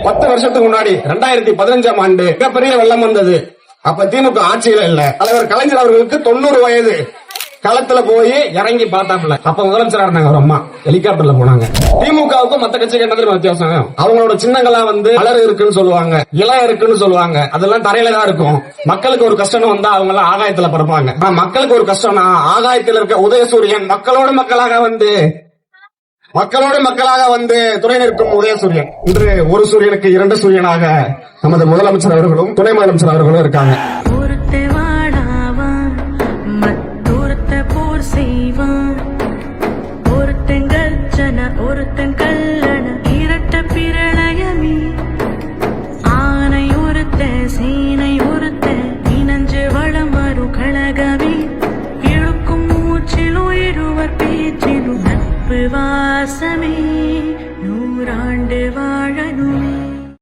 10 வருஷத்துக்கு முன்னாடி 2015ஆம் ஆண்டு மிகப்பெரிய வெள்ளம் வந்தது. அப்ப திமுக ஆட்சியில இல்ல. தலைவர் கலைஞர் அவர்களுக்கு 90 வயது. களத்துல போய் இறங்கி பார்த்தாப்ல. அப்ப முதலமைச்சரா இருந்தாங்க ஒரு அம்மா, ஹெலிகாப்டர்ல போனாங்க. திமுகவுக்கும் மத்த கட்சிக்கு என்ன வித்தியாசம்? அவங்களோட சின்னங்கள்லாம் அலறு இருக்குன்னு சொல்லுவாங்க, இலை இருக்குன்னு சொல்லுவாங்க. அதெல்லாம் தரையில தான் இருக்கும். மக்களுக்கு ஒரு கஷ்டம் வந்தா அவங்க எல்லாம் ஆகாயத்துல பறப்பாங்க. மக்களுக்கு ஒரு கஷ்டம்னா ஆகாயத்தில் இருக்க உதயசூரியன் மக்களோடு மக்களாக வந்து துணை நிற்கும் உதயசூரியன். இன்று ஒரு சூரியனுக்கு 2 சூரியனாக நமது முதலமைச்சர் அவர்களும் துணை முதலமைச்சர் அவர்களும் இருக்காங்க.